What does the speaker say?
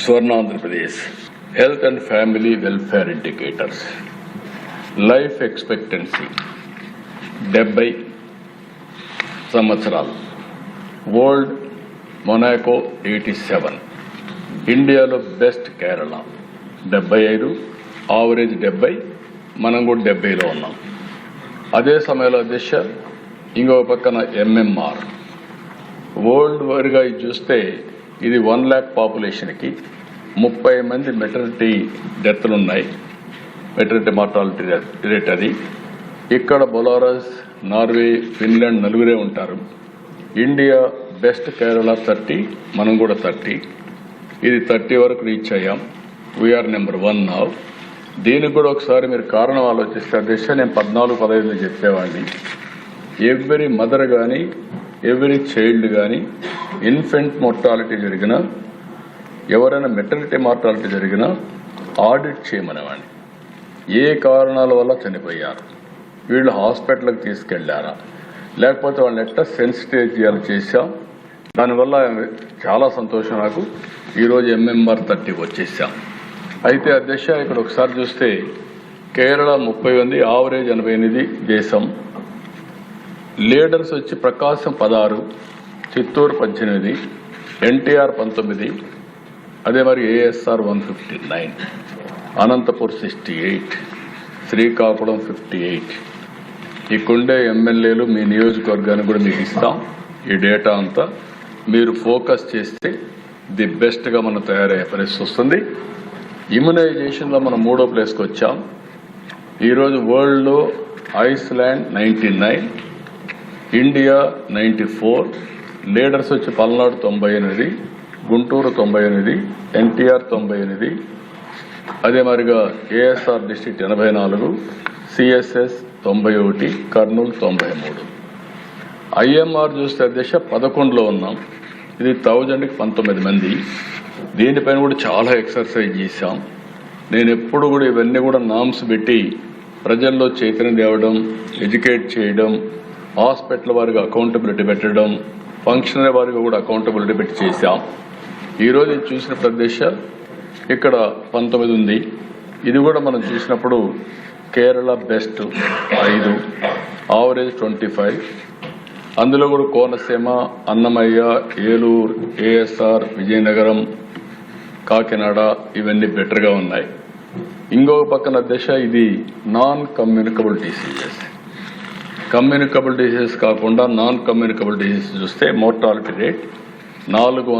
Swarna Andhra Pradesh. Health and Family Welfare Indicators. Life expectancy 70 సంవత్సరాలు. World Monaco 87. ఇండియాలో best Kerala 75, average 70, మనం కూడా 70లో ఉన్నాం. అదే సమయంలో దిశ ఇంకొక పక్కన MMR వరల్డ్ వైడ్గా ఇది చూస్తే ఇది 1 lakh పాపులేషన్కి 30 మంది మెటర్నిటీ డెత్లు ఉన్నాయి. మెటర్నిటీ మార్టాలిటీ రేట్ అది. ఇక్కడ బొలారస్, నార్వే, ఫిన్లాండ్ 4 ఉంటారు. ఇండియా బెస్ట్ కేరళ 30, మనం కూడా 30. ఇది 30 వరకు రీచ్ అయ్యాం. We're number 1 now. దీనికి కూడా ఒకసారి మీరు కారణం ఆలోచిస్తే దిశ నేను 14-15 చెప్పేవాడిని. ఎవ్రీ మదర్ కానీ ఎవ్రీ చైల్డ్ కానీ ఇన్ఫెంట్ మోర్టాలిటీ జరిగినా ఎవరైనా మెటర్నిటీ మార్టాలిటీ జరిగినా ఆడిట్ చేయమనేవాడిని. ఏ కారణాల వల్ల చనిపోయారు, వీళ్ళు హాస్పిటల్కి తీసుకెళ్లారా, లేకపోతే వాళ్ళని ఎట్లా సెన్సిటైజ్ చేయాలి చేశాం. దానివల్ల చాలా సంతోషం నాకు. ఈరోజు MMR 30 వచ్చేసాం. అయితే ఆ దిశ ఇక్కడ ఒకసారి చూస్తే కేరళ 30 మంది, ఆవరేజ్ 88 దేశం. లీడర్స్ వచ్చి ప్రకాశం 16, చిత్తూరు 18, NTR 19, అదే మరి ASR 159, అనంతపూర్ 68, శ్రీకాకుళం 58. ఇక్కడే ఎమ్మెల్యేలు మీ నియోజకవర్గానికి కూడా మీకు ఇస్తాం. ఈ డేటా అంతా మీరు ఫోకస్ చేస్తే ది బెస్ట్గా మనం తయారయ్యే పరిస్థితి వస్తుంది. ఇమ్యునైజేషన్లో మనం 3వ ప్లేస్కి వచ్చాం. ఈరోజు వరల్డ్లో ఐస్లాండ్ 99, ఇండియా 94, లీడర్స్ వచ్చి పల్నాడు 98, గుంటూరు 98, NTR 98, అదే మరిగా ASR district 84, CSS 91, Kurnool 93. IMR చూస్తే దిశ 11లో ఉన్నాం. ఇది 1000కి 19 మంది. దీనిపైన కూడా చాలా ఎక్సర్సైజ్ చేశాం. నేను ఎప్పుడు కూడా ఇవన్నీ కూడా నామ్స్ పెట్టి ప్రజల్లో చైతన్యం తేవడం, ఎడ్యుకేట్ చేయడం, హాస్పిటల్ వారికి అకౌంటబిలిటీ పెట్టడం, ఫంక్షనరీ వారికి కూడా అకౌంటబిలిటీ పెట్టి చేశాం. ఈరోజు చూసిన ప్రదేశ ఇక్కడ 19 ఉంది. ఇది కూడా మనం చూసినప్పుడు కేరళ బెస్ట్ 5, ఆవరేజ్ 25. అందులో కూడా కోనసీమ, అన్నమయ్య, ఏలూరు, ASR, విజయనగరం, కాకినాడ ఇవన్నీ బెటర్గా ఉన్నాయి. ఇంకొక పక్కన దిశ ఇది non communicable diseases. Communicable diseases కాకుండా నాన్ కమ్యూనికబుల్ డిసీజెస్ చూస్తే మోర్టాలిటీ రేట్ 400